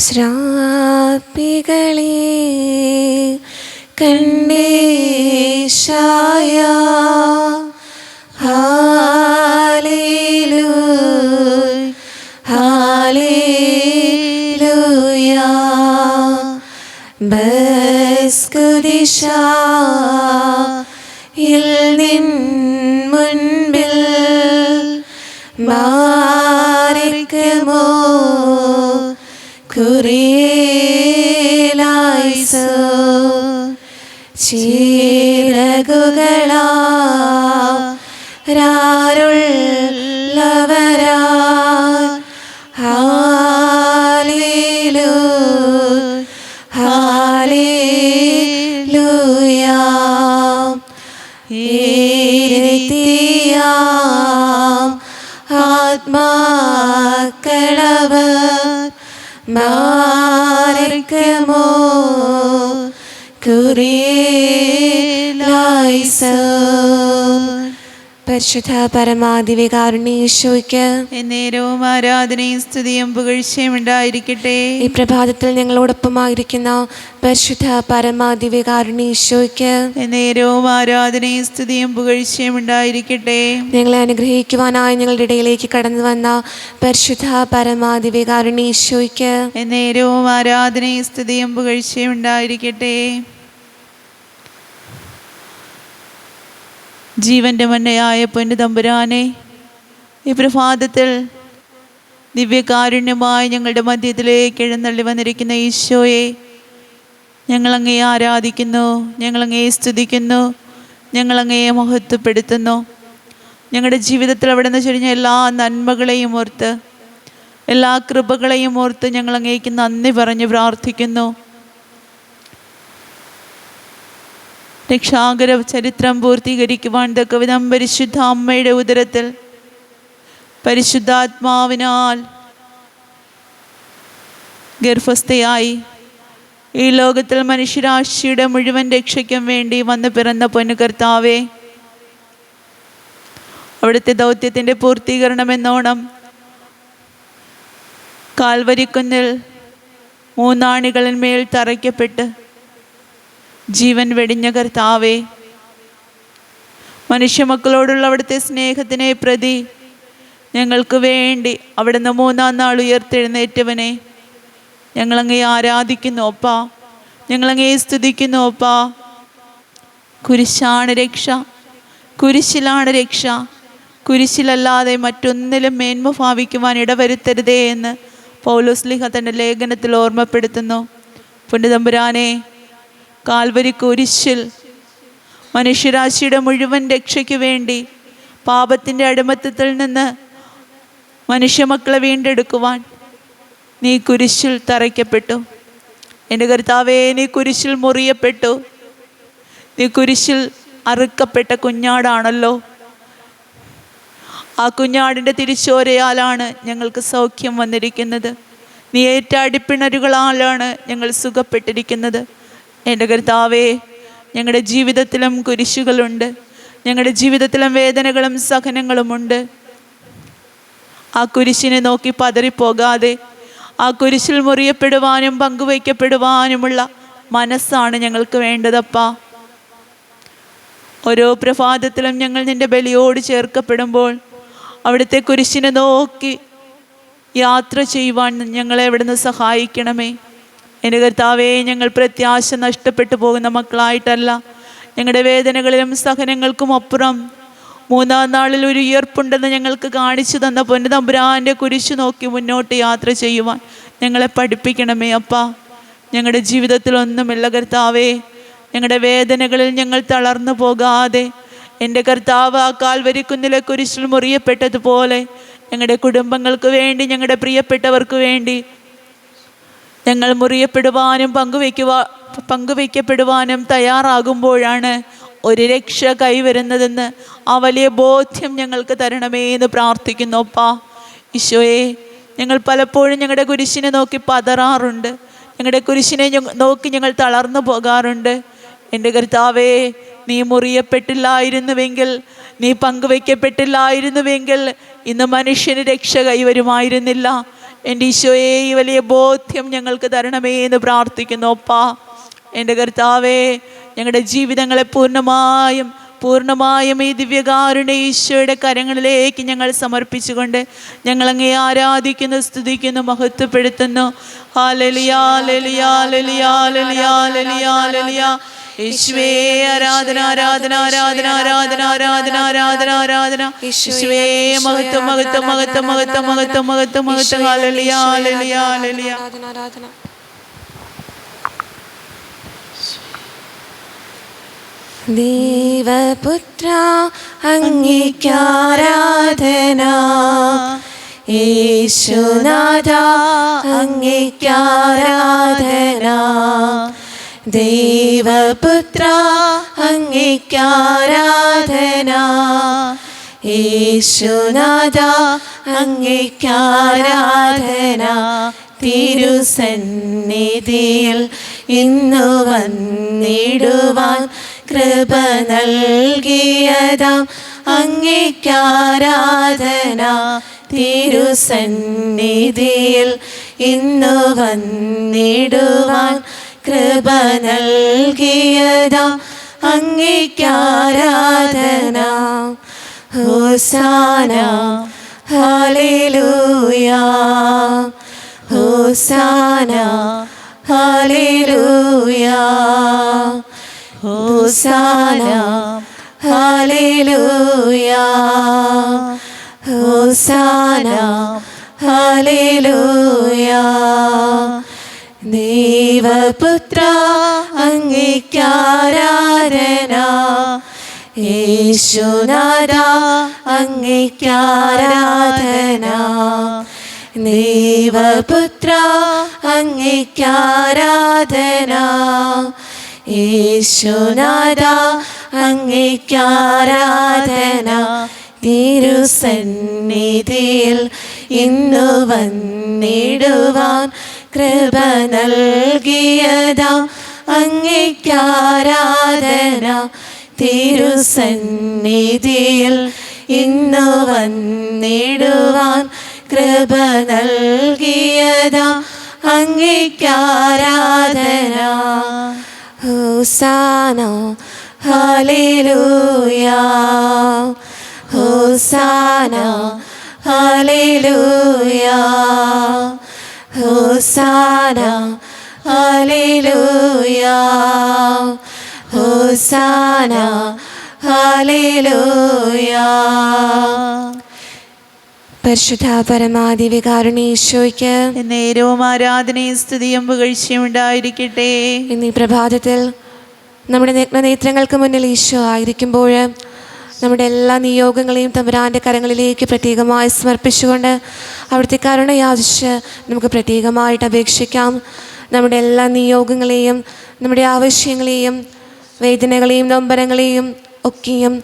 ശ്രാപ്പികളെ കണ്ടേശായ hallelujah hallelujah ബസ്കുദിശയിൽ നിൻ മുൻപിൽ മാറിക്കുമോ കുറിയേലായിസോ ചിറകുകളാരുള്ളവരാ hallelujah hallelujah ഈരത്തിയാം ആത്മാക്കളവർ മാറിക്കുമോ കുറിയേലായിസോ. പരിശുദ്ധ പരമാധികാരുണ്യേശോയ്ക്ക് എന്നേരവും ആരാധനയും സ്തുതിയും പുകഴ്ചയും ഉണ്ടായിരിക്കട്ടെ. ഈ പ്രഭാതത്തിൽ ഞങ്ങളോടൊപ്പമായിരിക്കുന്ന പരിശുദ്ധ പരമാധികാരുണ്യേശോയ്ക്ക് എന്നേരവും ആരാധനയും സ്തുതിയും പുകഴ്ചയും ഉണ്ടായിരിക്കട്ടെ. ഞങ്ങളെ അനുഗ്രഹിക്കുവാനായി ഞങ്ങളുടെ ഇടയിലേക്ക് കടന്നു വന്ന പരിശുദ്ധ പരമാധികാരുണ്യേശോയ്ക്ക് എന്നേരവും ആരാധനയും സ്തുതിയും പുകഴ്ചയും ഉണ്ടായിരിക്കട്ടെ. ജീവൻ്റെ മന്നയായ പൊന്നുതമ്പുരാനെ, ഈ പ്രഭാതത്തിൽ ദിവ്യകാരുണ്യമായി ഞങ്ങളുടെ മധ്യത്തിലേക്ക് എഴുന്നള്ളി വന്നിരിക്കുന്ന ഈശോയെ ഞങ്ങളങ്ങയെ ആരാധിക്കുന്നു, ഞങ്ങളങ്ങയെ സ്തുതിക്കുന്നു, ഞങ്ങളങ്ങയെ മഹത്വപ്പെടുത്തുന്നു. ഞങ്ങളുടെ ജീവിതത്തിൽ അവിടെ നിന്ന് ചൊരിഞ്ഞ എല്ലാ നന്മകളെയും ഓർത്ത്, എല്ലാ കൃപകളെയും ഓർത്ത് ഞങ്ങളങ്ങേക്ക് നന്ദി പറഞ്ഞ് പ്രാർത്ഥിക്കുന്നു. രക്ഷാകര ചരിത്രം പൂർത്തീകരിക്കുവാൻ തക്കവിധം പരിശുദ്ധ അമ്മയുടെ ഉദരത്തിൽ പരിശുദ്ധാത്മാവിനാൽ ഗർഭസ്ഥയായി ഈ ലോകത്തിൽ മനുഷ്യരാശിയുടെ മുഴുവൻ രക്ഷയ്ക്കും വേണ്ടി വന്നു പിറന്ന പൊന്നുകർത്താവേ, അവിടുത്തെ ദൗത്യത്തിൻ്റെ പൂർത്തീകരണമെന്നോണം കാൽവരിക്കുന്നിൽ മൂന്നാണികളിന്മേൽ തറയ്ക്കപ്പെട്ട് ജീവൻ വെടിഞ്ഞ കർത്താവേ, മനുഷ്യമക്കളോടുള്ള അവിടുത്തെ സ്നേഹത്തിനെ പ്രതി ഞങ്ങൾക്ക് വേണ്ടി അവിടുന്ന് മൂന്നാം നാൾ ഉയർത്തെഴുന്നേറ്റവനെ ഞങ്ങളങ്ങയെ ആരാധിക്കുന്നു അപ്പാ, ഞങ്ങളങ്ങയെ സ്തുതിക്കുന്നു അപ്പാ. കുരിശാണ് രക്ഷ, കുരിശിലാണ് രക്ഷ, കുരിശിലല്ലാതെ മറ്റൊന്നിലും മേന്മ ഭാവിക്കുവാൻ ഇടവരുത്തരുതേ എന്ന് പൗലോസ്ലീഹ തൻ്റെ ലേഖനത്തിൽ ഓർമ്മപ്പെടുത്തുന്നു. പുണ്യതമ്പുരാനെ, കാൽവരി കുരിശിൽ മനുഷ്യരാശിയുടെ മുഴുവൻ രക്ഷയ്ക്ക് വേണ്ടി പാപത്തിൻ്റെ അടിമത്തത്തിൽ നിന്ന് മനുഷ്യമക്കളെ വീണ്ടെടുക്കുവാൻ നീ കുരിശിൽ തറയ്ക്കപ്പെട്ടു. എൻ്റെ കർത്താവേ, നീ കുരിശിൽ മുറിയപ്പെട്ടു. നീ കുരിശിൽ അറുക്കപ്പെട്ട കുഞ്ഞാടാണല്ലോ. ആ കുഞ്ഞാടിൻ്റെ തിരിച്ചോരയാലാണ് ഞങ്ങൾക്ക് സൗഖ്യം വന്നിരിക്കുന്നത്. നീ ഏറ്റ അടിപ്പിണരുകളാലാണ് ഞങ്ങൾ സുഖപ്പെട്ടിരിക്കുന്നത്. എൻ്റെ കർത്താവേ, ഞങ്ങളുടെ ജീവിതത്തിലും കുരിശുകളുണ്ട്, ഞങ്ങളുടെ ജീവിതത്തിലും വേദനകളും സഹനങ്ങളുമുണ്ട്. ആ കുരിശിനെ നോക്കി പതറിപ്പോകാതെ ആ കുരിശിൽ മുറിയപ്പെടുവാനും പങ്കുവയ്ക്കപ്പെടുവാനുമുള്ള മനസ്സാണ് ഞങ്ങൾക്ക് വേണ്ടതപ്പാ. ഓരോ പ്രഭാതത്തിലും ഞങ്ങൾ നിൻ്റെ ബലിയോട് ചേർക്കപ്പെടുമ്പോൾ അവിടുത്തെ കുരിശിനെ നോക്കി യാത്ര ചെയ്യുവാൻ ഞങ്ങളെ അവിടുന്ന് സഹായിക്കണമേ. എൻ്റെ കർത്താവേ, ഞങ്ങൾ പ്രത്യാശ നഷ്ടപ്പെട്ടു പോകുന്ന മക്കളായിട്ടല്ല, ഞങ്ങളുടെ വേദനകളിലും സഹനങ്ങൾക്കും അപ്പുറം മൂന്നാം നാളിൽ ഒരു ഉയർപ്പുണ്ടെന്ന് ഞങ്ങൾക്ക് കാണിച്ചു തന്ന പൊന്നുതമ്പുരാൻ്റെ കുരിശു നോക്കി മുന്നോട്ട് യാത്ര ചെയ്യുവാൻ ഞങ്ങളെ പഠിപ്പിക്കണമേ അപ്പാ. ഞങ്ങളുടെ ജീവിതത്തിലൊന്നുമില്ല കർത്താവേ, ഞങ്ങളുടെ വേദനകളിൽ ഞങ്ങൾ തളർന്നു പോകാതെ എൻ്റെ കർത്താവ് ആ കാൽവരിക്കുന്നിലെ കുരിശിൽ മുറിയപ്പെട്ടതുപോലെ ഞങ്ങളുടെ കുടുംബങ്ങൾക്ക് വേണ്ടി, ഞങ്ങളുടെ പ്രിയപ്പെട്ടവർക്ക് വേണ്ടി ഞങ്ങൾ മുറിയപ്പെടുവാനും പങ്കുവയ്ക്കപ്പെടുവാനും തയ്യാറാകുമ്പോഴാണ് ഒരു രക്ഷ കൈവരുന്നതെന്ന് ആ വലിയ ബോധ്യം ഞങ്ങൾക്ക് തരണമേ എന്ന് പ്രാർത്ഥിക്കുന്നു അപ്പാ. ഈശോയെ, ഞങ്ങൾ പലപ്പോഴും ഞങ്ങളുടെ കുരിശിനെ നോക്കി പതറാറുണ്ട്, ഞങ്ങളുടെ കുരിശിനെ നോക്കി ഞങ്ങൾ തളർന്നു പോകാറുണ്ട്. എൻ്റെ കർത്താവേ, നീ മുറിയപ്പെട്ടില്ലായിരുന്നുവെങ്കിൽ, നീ പങ്കുവയ്ക്കപ്പെട്ടില്ലായിരുന്നുവെങ്കിൽ ഇന്ന് മനുഷ്യന് രക്ഷ കൈവരുമായിരുന്നില്ല. എൻ്റെ ഈശോയെ ഈ വലിയ ബോധ്യം ഞങ്ങൾക്ക് തരണമേ എന്ന് പ്രാർത്ഥിക്കുന്നു. അപ്പാ എൻ്റെ കർത്താവേ, ഞങ്ങളുടെ ജീവിതങ്ങളെ പൂർണ്ണമായും ഈ ദിവ്യകാരുണ്യ ഈശോയുടെ കരങ്ങളിലേക്ക് ഞങ്ങൾ സമർപ്പിച്ചുകൊണ്ട് ഞങ്ങൾ അങ്ങേ ആരാധിക്കുന്നു, സ്തുതിക്കുന്നു, മഹത്വപ്പെടുത്തുന്നു. ഹല്ലേലൂയ ഹല്ലേലൂയ ഹല്ലേലൂയ ഹല്ലേലൂയ ഹല്ലേലൂയ ഹല്ലേലൂയ. യേശുവേ ആരാധന ആരാധന ആരാധന ആരാധന ആരാധന ആരാധന ആരാധന. യേശുവേ മഹത്വം മഹത്വം മഹത്വം മഹത്വം മഹത്വം മഹത്വം മഹത്വം. ഹല്ലേലൂയ ഹല്ലേലൂയ ഹല്ലേലൂയ. ദേവപുത്ര അങ്ങേക്കാരാധന, യേശുനാഥ അങ്ങേക്കാരാധന. ദേവപുത്ര അങ്ങേക്കാരാധന, യേശുനാഥ അങ്ങേക്കാരാധന. തിരുസന്നിധിയിൽ ഇന്നു വന്നിടുവാൻ കൃപ നൽകിയതാം അങ്ങേക്കാരാധന. തിരുസന്നിധിയിൽ ഇന്നു വന്നിടുവാൻ കൃപ നൽകിയതാം അങ്ങേക്കാരാധന. ഹോസാന ഹല്ലേലൂയ, ഹോസാന ഹല്ലേലൂയ, ഹോസാന ഹല്ലേലൂയ, ഹോസാന ഹല്ലേലൂയ. ദേവപുത്ര അങ്ങേക്കാരാധന, യേശുനാഥ അങ്ങേക്കാരാധന. ദേവപുത്ര അങ്ങേക്കാരാധന, യേശുനാഥ അങ്ങേക്കാരാധന. തിരുസന്നിധിയിൽ ഇന്നു വന്നിടുവാൻ കൃപ നൽകിയതാം അങ്ങേക്കാരാധന. തിരുസന്നിധിയിൽ ഇന്നു വന്നിടുവാൻ കൃപ നൽകിയതാം അങ്ങേക്കാരാധന. ഹോസാന ഹല്ലേലൂയ, ഹോസാന ഹല്ലേലൂയ, ഹോസാന ഹല്ലേലൂയ, ഹോസാന ഹല്ലേലൂയ. പരിശുദ്ധ പരമാദിവ്യകാരുണ്യ ഈശോയ്ക്ക് നേരവും ആരാധനയും സ്തുതിയും പുകഴ്ചയും ഉണ്ടായിരിക്കട്ടെ. ഇന്ന് ഈ പ്രഭാതത്തിൽ നമ്മുടെ നഗ്നനേത്രങ്ങൾക്ക് മുന്നിൽ ഈശോ ആയിരിക്കുമ്പോൾ നമ്മുടെ എല്ലാ നിയോഗങ്ങളെയും തമ്പുരാൻ്റെ കരങ്ങളിലേക്ക് പ്രത്യേകമായി സമർപ്പിച്ചുകൊണ്ട് അവിടുത്തെ കരുണ യാചിച്ച് നമുക്ക് പ്രത്യേകമായിട്ട് അപേക്ഷിക്കാം. നമ്മുടെ എല്ലാ നിയോഗങ്ങളെയും നമ്മുടെ ആവശ്യങ്ങളെയും വേദനകളെയും നൊമ്പരങ്ങളെയും ഒക്കെയും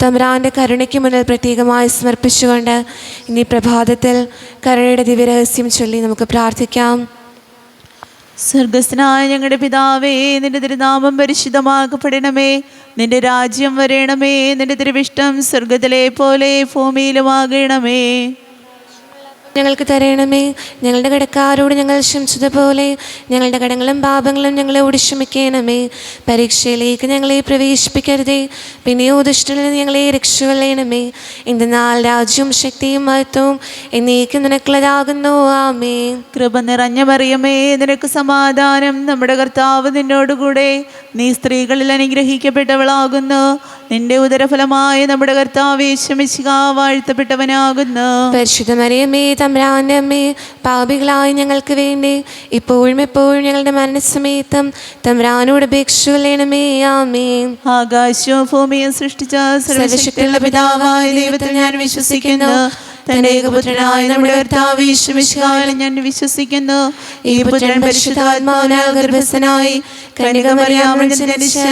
തമ്പുരാൻ്റെ കരുണയ്ക്ക് മുന്നിൽ പ്രത്യേകമായി സമർപ്പിച്ചുകൊണ്ട് ഇന്നീ പ്രഭാതത്തിൽ കരുണയുടെ ദിവ്യരഹസ്യം ചൊല്ലി നമുക്ക് പ്രാർത്ഥിക്കാം. സ്വർഗസ്ഥനായ ഞങ്ങളുടെ പിതാവേ, നിന്റെ തിരുനാമം പരിശുദ്ധമാക്കപ്പെടണമേ. നിന്റെ രാജ്യം വരണമേ. നിന്റെ തിരുവിഷ്ടം സ്വർഗത്തിലെ പോലെ ഭൂമിയിലുമാകണമേ. ഞങ്ങൾക്ക് തരണമേ. ഞങ്ങളുടെ കടക്കാരോട് ഞങ്ങൾ ക്ഷമിച്ചതുപോലെ ഞങ്ങളുടെ കടങ്ങളും പാപങ്ങളും ഞങ്ങളോട് ക്ഷമിക്കണമേ. പരീക്ഷയിലേക്ക് ഞങ്ങളെ പ്രവേശിപ്പിക്കരുതേ, പിന്നെയോ ദുഷ്ടനിൽ നിന്ന് ഞങ്ങളെ രക്ഷകൊള്ളണമേ. എന്തെന്നാൽ രാജ്യവും ശക്തിയും മഹത്വവും എന്നേക്കും നിനക്കുള്ളതാകുന്നു. ആമേൻ. കൃപ നിറഞ്ഞ മറിയമേ, നിനക്ക് സമാധാനം. നമ്മുടെ കർത്താവ് നിന്നോടുകൂടെ. നീ സ്ത്രീകളിൽ അനുഗ്രഹിക്കപ്പെട്ടവളാകുന്നു. നിന്റെ ഉദരഫലമായ നമ്മുടെ കർത്താവ് യേശു മിശിഹാ വാഴ്ത്തപ്പെട്ടവനാകുന്നു. പരിശുദ്ധ മറിയമേ, തമ്പുരാന്റെ അമ്മേ, പാപികളായ ഞങ്ങൾക്ക് വേണ്ടി ഇപ്പോഴും എപ്പോഴും ഞങ്ങളുടെ മരണസമയത്തും തമ്പുരാനോട് അപേക്ഷിച്ചുകൊള്ളണമേ. ആമേൻ. ആകാശവും ഭൂമിയും സൃഷ്ടിച്ച സർവശക്തിയുള്ള പിതാവായ ദൈവത്തിൽ ഞാൻ വിശ്വസിക്കുന്നു. തന്റെ ഏകപുത്രനായ നമ്മുടെ കർത്താവ് യേശു മിശിഹായിൽ ഞാൻ വിശ്വസിക്കുന്നു. ഈ പുത്രൻ പരിശുദ്ധാത്മാവിനാൽ ഗർഭസ്ഥനായി കന്യക മറിയാമിൽ ജനിച്ച്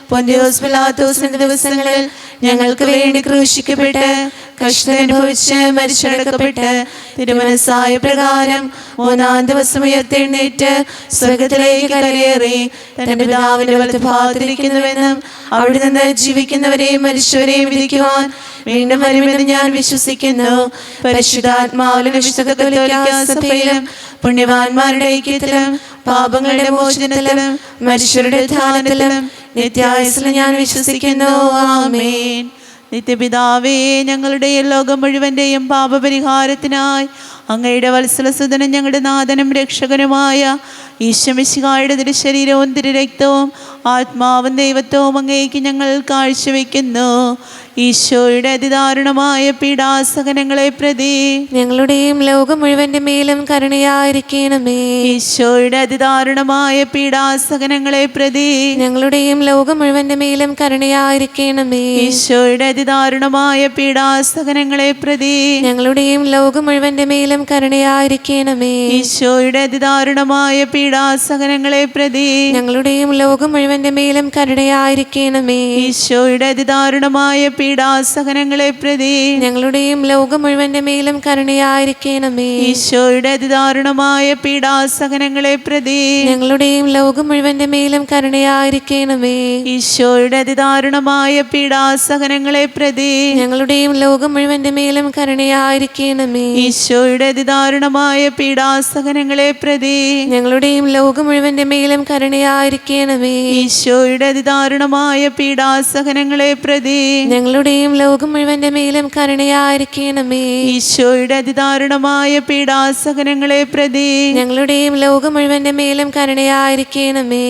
പൊന്തിയോസ് പിലാത്തോസിന്റെ ദിവസങ്ങളിൽ ഞങ്ങൾക്ക് വേണ്ടി ക്രൂശിക്കപ്പെട്ട് കഷ്ടമനുഭവിച്ച് മരിച്ചടക്കപ്പെട്ട് തിരുമനസ്സായ പ്രകാരം മൂന്നാം ദിവസം ഉയർത്തെഴുന്നേറ്റ് സ്വർഗ്ഗത്തിലേക്ക് കരയേറി തന്റെ പിതാവിന്റെ വലത്തുഭാഗത്തിരിക്കുന്നുവെന്നും അവിടെ നിന്ന് ജീവിക്കുന്നവരെയും മരിച്ചവരെയും വിധിക്കുവാൻ വീണ്ടും വരുമെന്ന് ഞാൻ വിശ്വസിക്കുന്നു. പരിശുദ്ധാത്മാവിലും വിശുദ്ധ കത്തോലിക്കാ സഭയിലും പുണ്യവാന്മാരുടെ ഐക്യത്തിലും പാപങ്ങളുടെ മോചനത്തിലും മനുഷ്യരുടെ ധ്യാനത്തിലും നിത്യായുസ്സിലും ഞാൻ വിശ്വസിക്കുന്നു. ആമേൻ. നിത്യപിതാവേ, ഞങ്ങളുടെ ലോകം മുഴുവൻ്റെയും പാപപരിഹാരത്തിനായി അങ്ങയുടെ വത്സലസുതനും ഞങ്ങളുടെ നാഥനും രക്ഷകനുമായ ഈശോമിശിഹായുടെ തിരുശരീരവും തിരുരക്തവും ആത്മാവും ദൈവത്വവും അങ്ങേക്ക് ഞങ്ങൾ കാഴ്ചവെക്കുന്നു. ഈശോയുടെ അതിദാരുണമായ പീഡാസഹനങ്ങളെ പ്രതി ഞങ്ങളുടെയും ലോകം മുഴുവന്റെ മേലും കരുണയായിരിക്കണമേ. ഈശോയുടെ അതിദാരുണമായ പീഡാസഹനങ്ങളെ പ്രതി ഞങ്ങളുടെയും ലോകം മുഴുവന്റെ മേലും കരുണയായിരിക്കണമേ. ഈശോയുടെ അതിദാരുണമായ പീഡാസഹനങ്ങളെ പ്രതി ഞങ്ങളുടെയും ലോകം മുഴുവന്റെ മേലും കരുണയായിരിക്കണമേ. ഈശോയുടെ അതിദാരുണമായ പീഡാസഹനങ്ങളെ പ്രതി ഞങ്ങളുടെയും ലോകം മുഴുവന്റെ മേലും കരുണയായിരിക്കണമേ. ഈശോയുടെ അതിദാരുണമായ പീഡാസഹനങ്ങളെ പ്രതി ഞങ്ങളുടെയും ലോകം മുഴുവന്റെ മേലും കരുണയായിരിക്കണമേ. ഈശോയുടെ അതിദാരുണമായ പീഡാസഹനങ്ങളെ പ്രതി ഞങ്ങളുടെയും ലോകം മുഴുവന്റെ മേലും കരുണയായിരിക്കണമേ. ഈശോയുടെ അതിദാരുണമായ പീഡാസഹനങ്ങളെ പ്രതി ഞങ്ങളുടെയും ലോകം മുഴുവന്റെ മേലും കരുണയായിരിക്കണമേ. ഈശോയുടെ അതിദാരുണമായ പീഡാസഹനങ്ങളെ പ്രതി ഞങ്ങളുടെയും ലോകം മുഴുവന്റെ മേലും കരുണയായിരിക്കണമേ. ഈശോയുടെ അതിദാരുണമായ പീഡാസഹനങ്ങളെ പ്രതി ഞങ്ങളുടെയും ലോകം മുഴുവന്റെ മേലും കരുണയായിരിക്കണമേ. ഈശോയുടെ അതിദാരുണമായ പീഡാസഹനങ്ങളെ പ്രതി ഞങ്ങളുടെയും ലോകം മുഴുവന്റെ മേലും കരുണയായിരിക്കണമേ.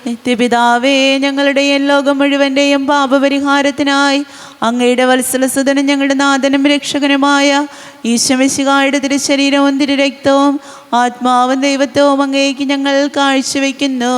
നിത്യപിതാവേ, ഞങ്ങളുടെ ലോകം മുഴുവന്റെയും പാപപരിഹാരത്തിനായി അങ്ങയുടെ വത്സലസുതനും ഞങ്ങളുടെ നാഥനും രക്ഷകനുമായ ഈശോമിശിഹായുടെ തിരുശരീരവും തിരുരക്തവും ആത്മാവും ദൈവത്വവും അങ്ങേക്ക് ഞങ്ങൾ കാഴ്ചവെക്കുന്നു.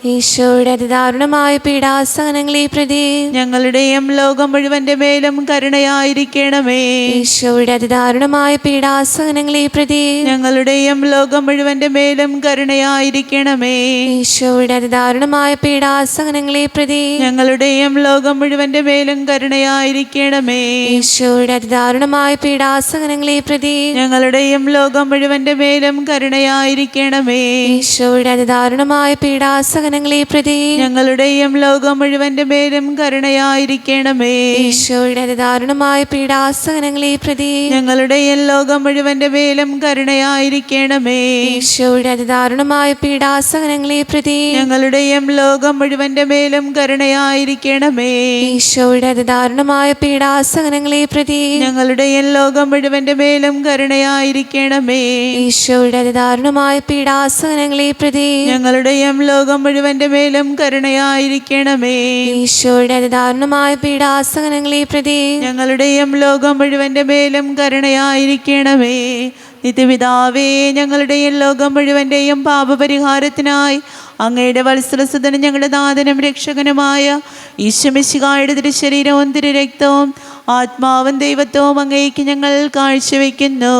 ഈശോയുടെ അതിദാരുണമായ പീഡാസഹനങ്ങളെ പ്രതി ഞങ്ങളുടെയും ലോകം മുഴുവന്റെ മേലും കരുണയായിരിക്കണമേ. ഈശോയുടെ അതിദാരുണമായ പീഡാസഹനങ്ങളെ പ്രതി ഞങ്ങളുടെയും ലോകം മുഴുവന്റെ മേലും കരുണയായിരിക്കണമേ. ഈശോയുടെ അതിദാരുണമായ പീഡാസഹനങ്ങളെ പ്രതി ഞങ്ങളുടെയും ലോകം മുഴുവന്റെ മേലും കരുണയായിരിക്കണമേ. ഈശോയുടെ അതിദാരുണമായ പീഡാസഹനങ്ങളെ പ്രതി ഞങ്ങളുടെയും ലോകം മുഴുവന്റെ മേലും കരുണയായിരിക്കണമേ. ഈശോയുടെ അതിദാരുണമായ പീഡാസഹനങ്ങളെ പ്രതി ഞങ്ങളുടെയും ലോകം മുഴുവന്റെ മേലും കരുണയായിരിക്കണമേ. ഈശോയുടെ അതിദാരുണമായ പീഡാസഹനങ്ങളെ പ്രതി ഞങ്ങളുടെയും ലോകം മുഴുവന്റെ മേലും കരുണയായിരിക്കണമേ. ഈശോയുടെ അതിദാരുണമായ പീഡാസഹനങ്ങളെ പ്രതി ഞങ്ങളുടെയും ലോകം മുഴുവന്റെ മേലും കരുണയായിരിക്കണമേ. ഈശോയുടെ അതിദാരുണമായ പീഡാസഹനങ്ങളെ പ്രതി ഞങ്ങളുടെയും ലോകം മുഴുവന്റെ മേലും കരുണയായിരിക്കണമേ. ഈശോയുടെ അതിദാരുണമായ പീഡാസഹനങ്ങളെ പ്രതി ഞങ്ങളുടെയും ലോകം മുഴുവന്റെ മേലും കരുണയായിരിക്കണമേ. ഈശോയുടെ അതിദാരുണമായ പീഡാസഹനങ്ങളെ പ്രതി ഞങ്ങളുടെയും ലോകം മുഴുവന്റെ മേലും കരുണയായിരിക്കണമേ. നിത്യപിതാവേ, ഞങ്ങളുടെയും ലോകം മുഴുവന്റെയും പാപപരിഹാരത്തിനായി അങ്ങയുടെ വത്സലസുതനും ഞങ്ങളുടെ നാഥനും രക്ഷകനുമായ ഈശോമിശിഹായുടെ തിരുശരീരവും തിരുരക്തവും ആത്മാവും ദൈവത്വവും അങ്ങേക്ക് ഞങ്ങൾ കാഴ്ചവെക്കുന്നു.